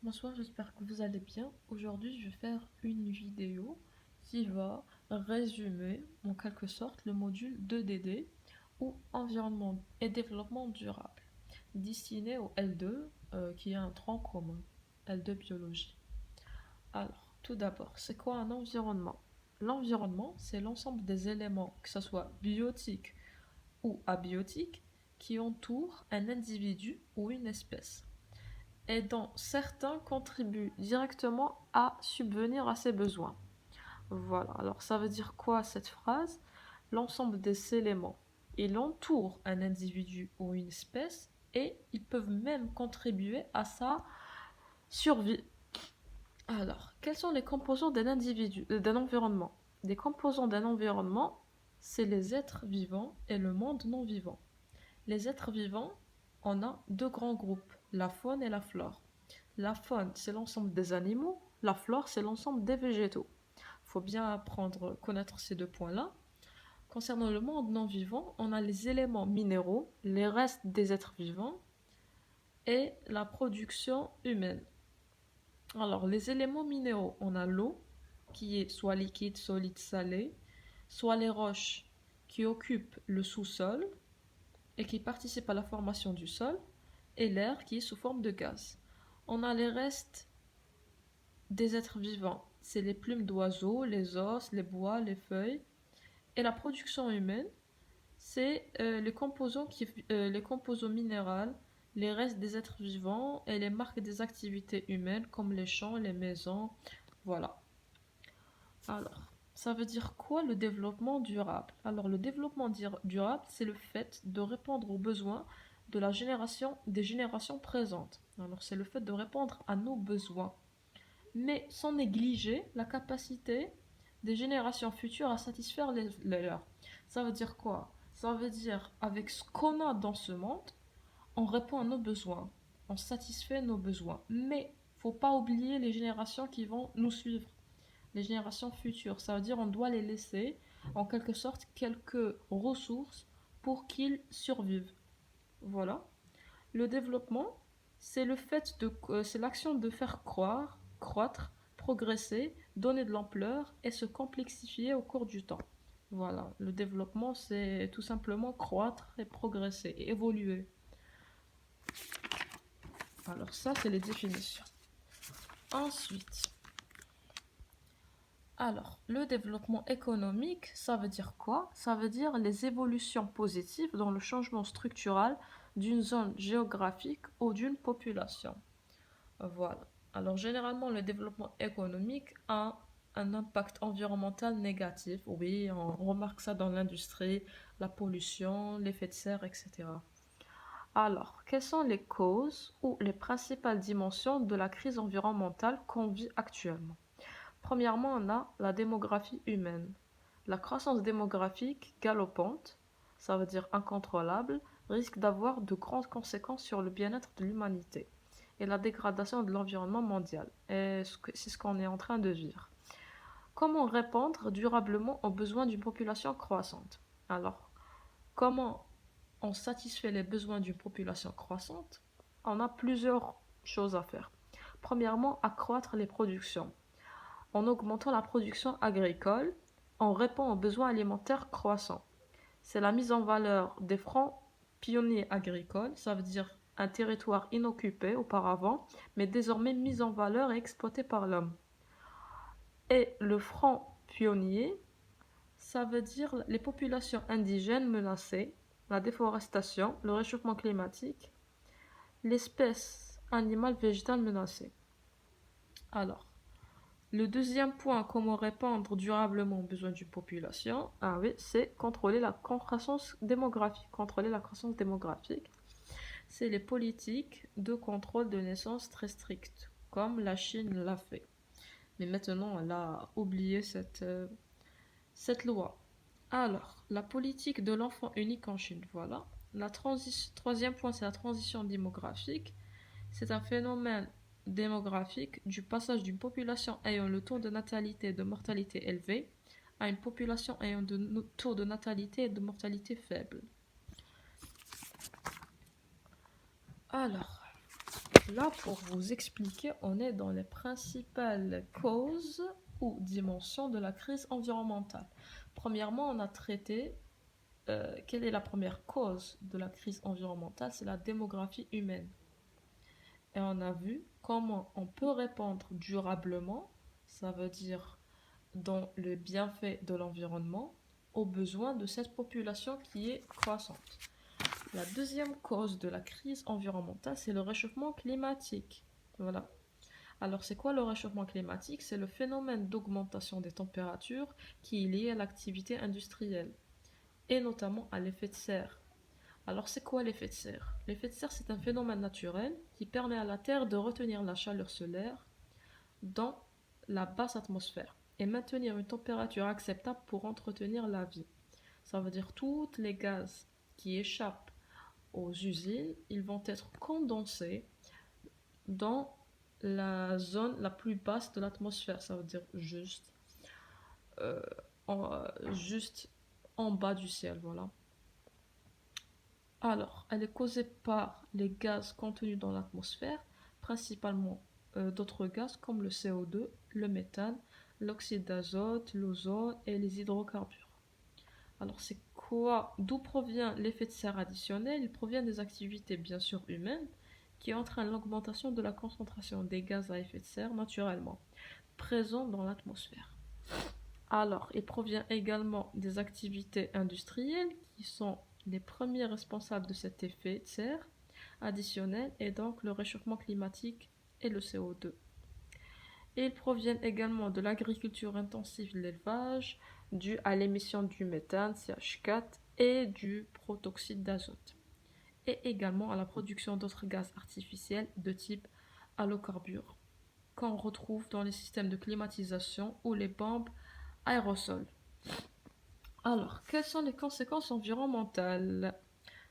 Bonsoir, j'espère que vous allez bien. Aujourd'hui, je vais faire une vidéo qui va résumer en quelque sorte le module 2DD ou environnement et développement durable, destiné au L2 qui a un tronc commun, L2 biologie. Alors, tout d'abord, c'est quoi un environnement? L'environnement, c'est l'ensemble des éléments, que ce soit biotiques ou abiotiques, qui entourent un individu ou une espèce et dont certains contribuent directement à subvenir à ses besoins. Voilà, alors ça veut dire quoi cette phrase? L'ensemble des éléments, il entoure un individu ou une espèce et ils peuvent même contribuer à sa survie. Alors, quels sont les composants d'un individu, d'un environnement? Les composants d'un environnement, c'est les êtres vivants et le monde non vivant. Les êtres vivants, on a deux grands groupes, la faune et la flore. La faune, c'est l'ensemble des animaux, la flore, c'est l'ensemble des végétaux. Il faut bien apprendre, connaître ces deux points-là. Concernant le monde non vivant, on a les éléments minéraux, les restes des êtres vivants et la production humaine. Alors, les éléments minéraux, on a l'eau, qui est soit liquide, solide, salé, soit les roches qui occupent le sous-sol et qui participent à la formation du sol, et l'air qui est sous forme de gaz. On a les restes des êtres vivants, c'est les plumes d'oiseaux, les os, les bois, les feuilles. Et la production humaine, c'est les composants minéraux, les restes des êtres vivants et les marques des activités humaines comme les champs, les maisons. Voilà. Alors, ça veut dire quoi le développement durable? Alors, le développement durable, c'est le fait de répondre aux besoins de la génération, des générations présentes. Alors, c'est le fait de répondre à nos besoins, mais sans négliger la capacité des générations futures à satisfaire les leurs. Ça veut dire quoi? Ça veut dire, avec ce qu'on a dans ce monde, on répond à nos besoins, on satisfait nos besoins. Mais faut pas oublier les générations qui vont nous suivre, les générations futures. Ça veut dire on doit les laisser, en quelque sorte, quelques ressources pour qu'ils survivent. Voilà. Le développement, c'est l'action de faire croître, progresser, donner de l'ampleur et se complexifier au cours du temps. Voilà, le développement, c'est tout simplement croître et progresser et évoluer. Alors ça, c'est les définitions. Ensuite, le développement économique, ça veut dire quoi? Ça veut dire les évolutions positives dans le changement structural d'une zone géographique ou d'une population. Voilà. Alors, généralement, le développement économique a un impact environnemental négatif. Oui, on remarque ça dans l'industrie, la pollution, l'effet de serre, etc. Alors, quelles sont les causes ou les principales dimensions de la crise environnementale qu'on vit actuellement? Premièrement, on a la démographie humaine. La croissance démographique galopante, ça veut dire incontrôlable, risque d'avoir de grandes conséquences sur le bien-être de l'humanité et la dégradation de l'environnement mondial. Et c'est ce qu'on est en train de vivre. Comment répondre durablement aux besoins d'une population croissante? Alors, comment on satisfait les besoins d'une population croissante? On a plusieurs choses à faire. Premièrement, accroître les productions. En augmentant la production agricole, on répond aux besoins alimentaires croissants. C'est la mise en valeur des francs pionniers agricoles, ça veut dire un territoire inoccupé auparavant, mais désormais mis en valeur et exploité par l'homme. Et le franc pionnier, ça veut dire les populations indigènes menacées, la déforestation, le réchauffement climatique, l'espèce animale végétale menacée. Alors, le deuxième point, comment répondre durablement aux besoins d'une population, ah oui, c'est contrôler la croissance démographique. Contrôler la croissance démographique, c'est les politiques de contrôle de naissance très strictes, comme la Chine l'a fait. Mais maintenant, elle a oublié cette loi. Alors, la politique de l'enfant unique en Chine, voilà. Troisième point, c'est la transition démographique. C'est un phénomène démographique du passage d'une population ayant le taux de natalité et de mortalité élevé à une population ayant de taux de natalité et de mortalité faible. Alors, Là, pour vous expliquer, on est dans les principales causes ou dimensions de la crise environnementale. Premièrement, on a traité quelle est la première cause de la crise environnementale? C'est la démographie humaine. Et on a vu comment on peut répondre durablement, ça veut dire dans le bienfait de l'environnement, aux besoins de cette population qui est croissante. La deuxième cause de la crise environnementale, c'est le réchauffement climatique. Voilà. Alors, c'est quoi le réchauffement climatique? C'est le phénomène d'augmentation des températures qui est lié à l'activité industrielle et notamment à l'effet de serre. Alors, c'est quoi l'effet de serre? L'effet de serre, c'est un phénomène naturel qui permet à la Terre de retenir la chaleur solaire dans la basse atmosphère et maintenir une température acceptable pour entretenir la vie. Ça veut dire tous les gaz qui échappent aux usines, ils vont être condensés dans la zone la plus basse de l'atmosphère. Ça veut dire euh, juste en bas du ciel, voilà. Alors, elle est causée par les gaz contenus dans l'atmosphère, principalement d'autres gaz comme le CO2, le méthane, l'oxyde d'azote, l'ozone et les hydrocarbures. Alors, c'est quoi? D'où provient l'effet de serre additionnel? Il provient des activités bien sûr humaines qui entraînent l'augmentation de la concentration des gaz à effet de serre naturellement présents dans l'atmosphère. Alors, il provient également des activités industrielles qui sont les premiers responsables de cet effet de serre additionnel et donc le réchauffement climatique et le CO2. Et ils proviennent également de l'agriculture intensive de l'élevage, due à l'émission du méthane, CH4, et du protoxyde d'azote. Et également à la production d'autres gaz artificiels de type halocarbures, qu'on retrouve dans les systèmes de climatisation ou les bombes aérosols. Alors, quelles sont les conséquences environnementales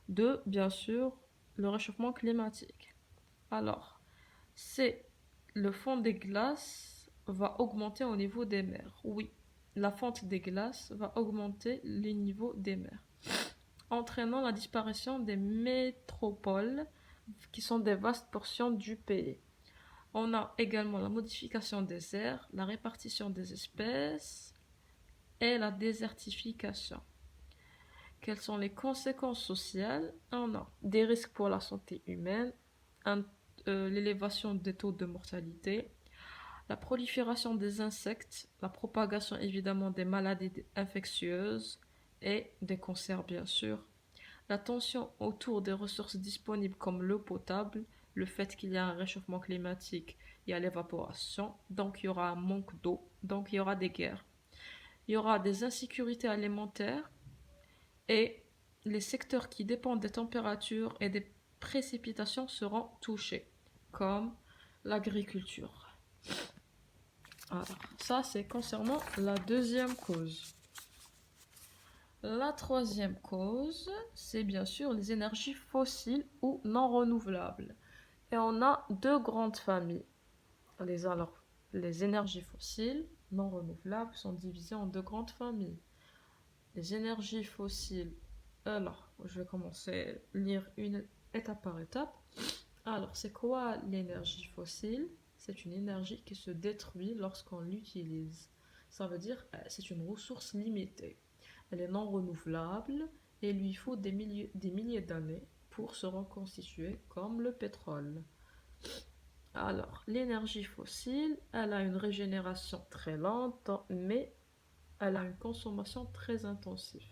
de, bien sûr, le réchauffement climatique? Alors, c'est le fond des glaces va augmenter au niveau des mers. Oui, la fonte des glaces va augmenter le niveau des mers, entraînant la disparition des métropoles qui sont des vastes portions du pays. On a également la modification des airs, la répartition des espèces et la désertification. Quelles sont les conséquences sociales? On a des risques pour la santé humaine, l'élévation des taux de mortalité, la prolifération des insectes, la propagation évidemment des maladies infectieuses et des cancers bien sûr, la tension autour des ressources disponibles comme l'eau potable, le fait qu'il y a un réchauffement climatique, il y a l'évaporation, donc il y aura un manque d'eau, donc il y aura des guerres. Il y aura des insécurités alimentaires et les secteurs qui dépendent des températures et des précipitations seront touchés, comme l'agriculture. Alors, ça c'est concernant la deuxième cause. La troisième cause, c'est bien sûr les énergies fossiles ou non renouvelables. Et on a deux grandes familles. Les énergies fossiles non renouvelables sont divisées en deux grandes familles. Les énergies fossiles, alors je vais commencer à lire une étape par étape. Alors, c'est quoi l'énergie fossile? C'est une énergie qui se détruit lorsqu'on l'utilise. Ça veut dire c'est une ressource limitée. Elle est non renouvelable et il lui faut des milliers d'années pour se reconstituer comme le pétrole. Alors, l'énergie fossile, elle a une régénération très lente, mais elle a une consommation très intensive.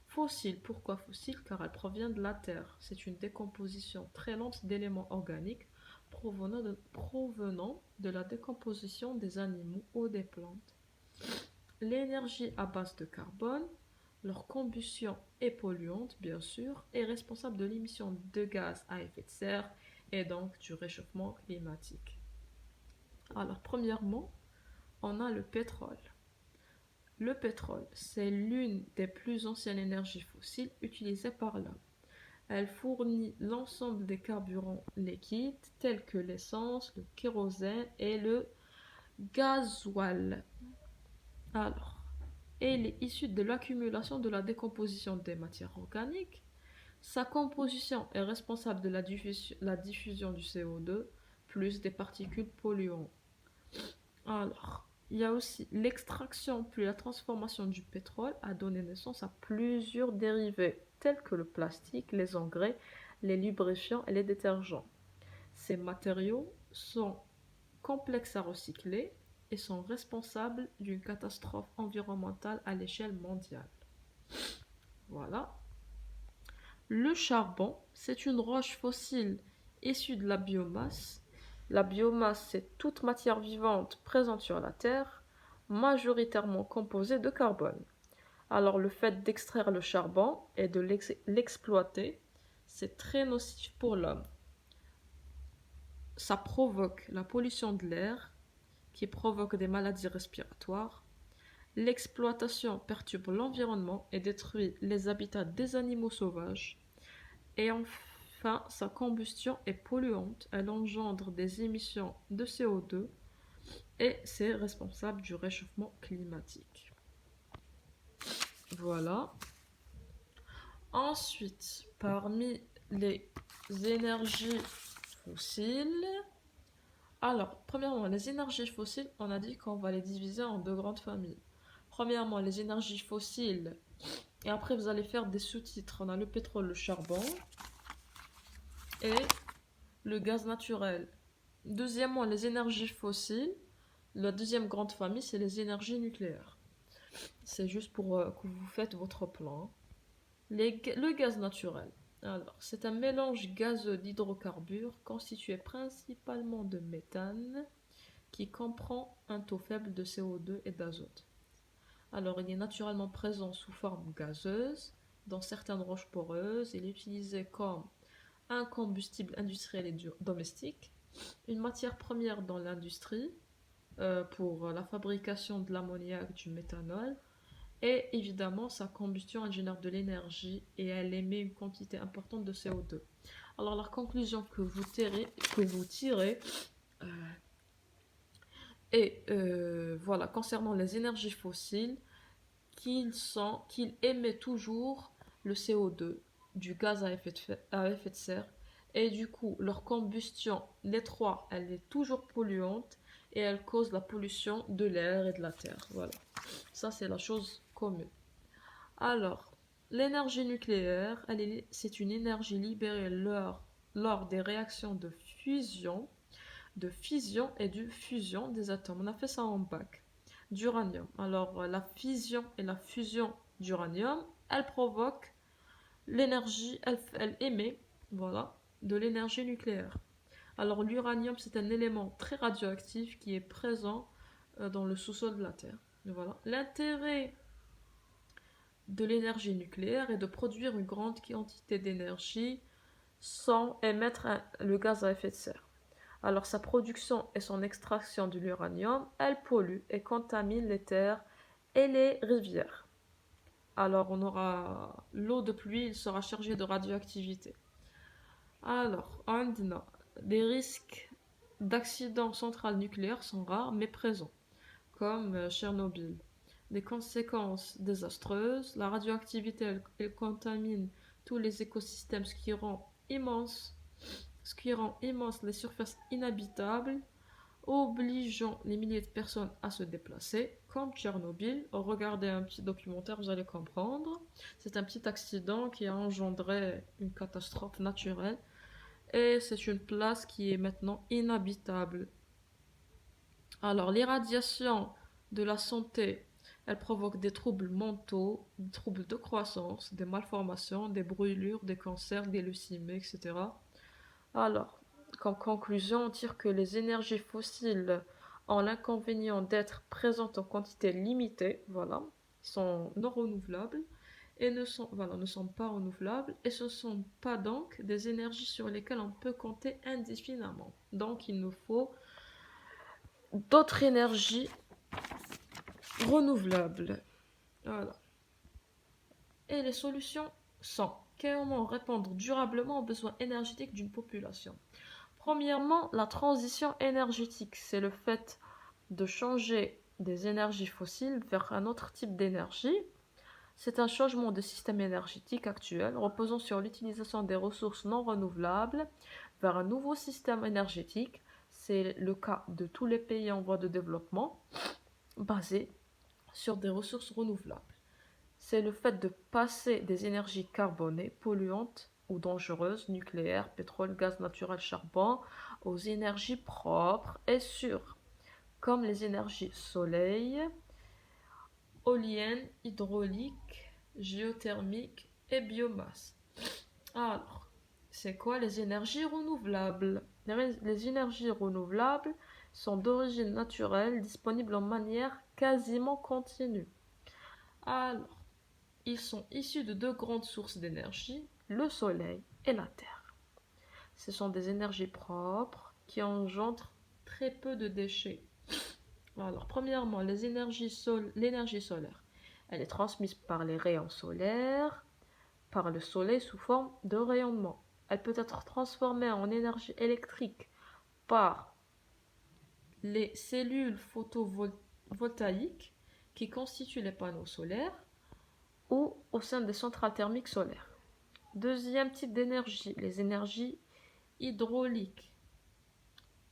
Fossile, pourquoi fossile? Car elle provient de la Terre. C'est une décomposition très lente d'éléments organiques provenant de la décomposition des animaux ou des plantes. L'énergie à base de carbone, leur combustion est polluante, bien sûr, est responsable de l'émission de gaz à effet de serre et donc du réchauffement climatique. Alors, premièrement, on a le pétrole. Le pétrole, c'est l'une des plus anciennes énergies fossiles utilisées par l'homme. Elle fournit l'ensemble des carburants liquides tels que l'essence, le kérosène et le gasoil. Alors, elle est issue de l'accumulation de la décomposition des matières organiques, Sa composition est responsable de la diffusion du CO2 plus des particules polluantes. Alors, il y a aussi l'extraction puis la transformation du pétrole a donné naissance à plusieurs dérivés, tels que le plastique, les engrais, les lubrifiants et les détergents. Ces matériaux sont complexes à recycler et sont responsables d'une catastrophe environnementale à l'échelle mondiale. Voilà. Le charbon, c'est une roche fossile issue de la biomasse. La biomasse, c'est toute matière vivante présente sur la Terre, majoritairement composée de carbone. Alors le fait d'extraire le charbon et de l'exploiter, c'est très nocif pour l'homme. Ça provoque la pollution de l'air, qui provoque des maladies respiratoires. L'exploitation perturbe l'environnement et détruit les habitats des animaux sauvages. Et enfin, sa combustion est polluante, elle engendre des émissions de CO2 et c'est responsable du réchauffement climatique. Voilà. Ensuite, parmi les énergies fossiles, alors, premièrement, les énergies fossiles, on a dit qu'on va les diviser en deux grandes familles. Premièrement, les énergies fossiles, et après vous allez faire des sous-titres. On a le pétrole, le charbon et le gaz naturel. Deuxièmement, les énergies fossiles. La deuxième grande famille, c'est les énergies nucléaires. C'est juste pour que vous faites votre plan. Le gaz naturel. Alors, c'est un mélange gazeux d'hydrocarbures constitué principalement de méthane qui comprend un taux faible de CO2 et d'azote. Alors, il est naturellement présent sous forme gazeuse dans certaines roches poreuses. Il est utilisé comme un combustible industriel et domestique, une matière première dans l'industrie pour la fabrication de l'ammoniac, du méthanol, et évidemment sa combustion elle génère de l'énergie et elle émet une quantité importante de CO2. Alors la conclusion que vous tirez est voilà, concernant les énergies fossiles, qu'ils émettent toujours le CO2, du gaz à effet de serre, et du coup leur combustion, les trois, elle est toujours polluante et elle cause la pollution de l'air et de la terre. Voilà, ça c'est la chose commune. Alors, l'énergie nucléaire, c'est une énergie libérée lors des réactions de fission et de fusion des atomes. On a fait ça en bac. D'uranium. Alors, la fission et la fusion d'uranium, elle provoque l'énergie, elle émet, voilà, de l'énergie nucléaire. Alors, l'uranium, c'est un élément très radioactif qui est présent dans le sous-sol de la Terre. Voilà. L'intérêt de l'énergie nucléaire est de produire une grande quantité d'énergie sans émettre le gaz à effet de serre. Alors sa production et son extraction de l'uranium, elles polluent et contaminent les terres et les rivières. Alors on aura l'eau de pluie, il sera chargée de radioactivité. Alors, les risques d'accidents centrales nucléaires sont rares mais présents, comme Tchernobyl. Des conséquences désastreuses, la radioactivité elle contamine tous les écosystèmes, ce qui rend immense les surfaces inhabitables, obligeant les milliers de personnes à se déplacer, comme Tchernobyl. Regardez un petit documentaire, vous allez comprendre. C'est un petit accident qui a engendré une catastrophe naturelle et c'est une place qui est maintenant inhabitable. Alors, l'irradiation de la santé, elle provoque des troubles mentaux, des troubles de croissance, des malformations, des brûlures, des cancers, des leucémies, etc. Alors, comme conclusion, on tire que les énergies fossiles ont l'inconvénient d'être présentes en quantité limitée, voilà, sont non renouvelables et ne sont pas renouvelables et ce ne sont pas donc des énergies sur lesquelles on peut compter indéfiniment. Donc, il nous faut d'autres énergies renouvelables. Voilà. Et les solutions sont comment répondre durablement aux besoins énergétiques d'une population. Premièrement, la transition énergétique, c'est le fait de changer des énergies fossiles vers un autre type d'énergie. C'est un changement de système énergétique actuel reposant sur l'utilisation des ressources non renouvelables vers un nouveau système énergétique. C'est le cas de tous les pays en voie de développement, basé sur des ressources renouvelables. C'est le fait de passer des énergies carbonées, polluantes ou dangereuses, nucléaire, pétrole, gaz naturel, charbon, aux énergies propres et sûres, comme les énergies soleil, éoliennes, hydrauliques, géothermiques et biomasse. Alors, c'est quoi les énergies renouvelables? Les énergies renouvelables sont d'origine naturelle, disponibles en manière quasiment continue. Alors, ils sont issus de deux grandes sources d'énergie, le soleil et la terre. Ce sont des énergies propres qui engendrent très peu de déchets. Alors, premièrement, l'énergie solaire. Elle est transmise par les rayons solaires, par le soleil sous forme de rayonnement. Elle peut être transformée en énergie électrique par les cellules photovoltaïques qui constituent les panneaux solaires ou au sein des centrales thermiques solaires. Deuxième type d'énergie, les énergies hydrauliques.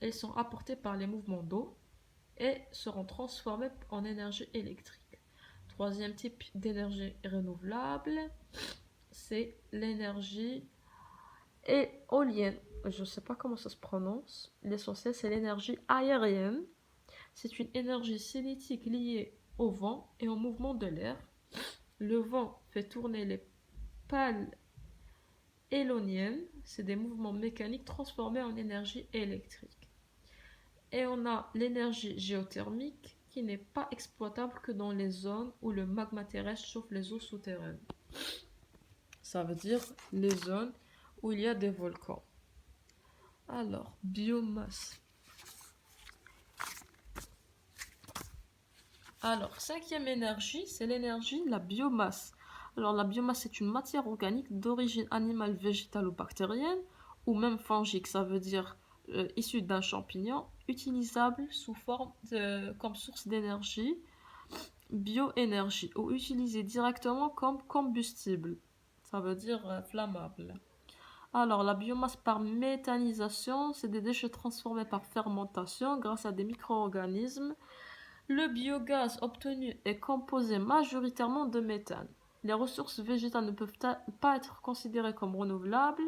Elles sont apportées par les mouvements d'eau et seront transformées en énergie électrique. Troisième type d'énergie renouvelable, c'est l'énergie éolienne. Je ne sais pas comment ça se prononce. L'essentiel, c'est l'énergie aérienne. C'est une énergie cinétique liée au vent et au mouvement de l'air. Le vent fait tourner les pales éoliennes. C'est des mouvements mécaniques transformés en énergie électrique. Et on a l'énergie géothermique qui n'est pas exploitable que dans les zones où le magma terrestre chauffe les eaux souterraines. Ça veut dire les zones où il y a des volcans. Alors, biomasse. Alors, cinquième énergie, c'est l'énergie de la biomasse. Alors, la biomasse est une matière organique d'origine animale, végétale ou bactérienne, ou même fongique, ça veut dire issue d'un champignon, utilisable sous forme comme source d'énergie, bioénergie, ou utilisée directement comme combustible. Ça veut dire flammable. Alors, la biomasse par méthanisation, c'est des déchets transformés par fermentation grâce à des micro-organismes. Le biogaz obtenu est composé majoritairement de méthane. Les ressources végétales ne peuvent pas être considérées comme renouvelables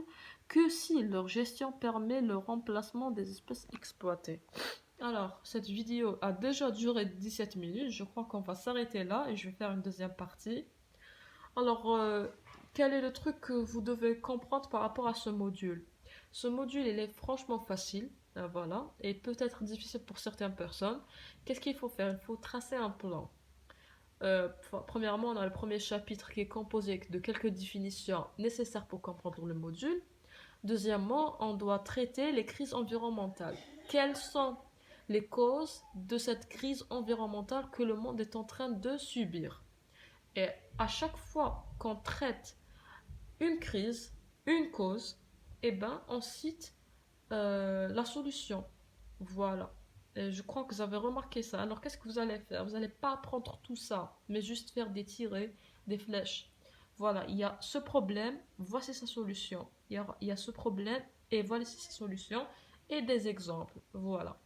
que si leur gestion permet le remplacement des espèces exploitées. Alors, cette vidéo a déjà duré 17 minutes. Je crois qu'on va s'arrêter là et je vais faire une deuxième partie. Alors, quel est le truc que vous devez comprendre par rapport à ce module? Ce module, il est franchement facile, voilà, et peut-être difficile pour certaines personnes. Qu'est-ce qu'il faut faire? Il faut tracer un plan. Premièrement, on a le premier chapitre qui est composé de quelques définitions nécessaires pour comprendre le module. Deuxièmement, on doit traiter les crises environnementales. Quelles sont les causes de cette crise environnementale que le monde est en train de subir? Et à chaque fois qu'on traite une crise, une cause, eh ben, on cite la solution. Voilà. Et je crois que vous avez remarqué ça. Alors, qu'est-ce que vous allez faire? Vous n'allez pas apprendre tout ça, mais juste faire des tirets, des flèches. Voilà, il y a ce problème, voici sa solution. Il y a ce problème, et voici sa solution, et des exemples. Voilà.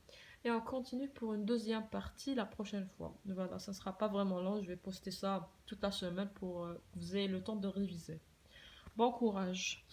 Et on continue pour une deuxième partie la prochaine fois. Voilà, ça ne sera pas vraiment long. Je vais poster ça toute la semaine pour que vous ayez le temps de réviser. Bon courage.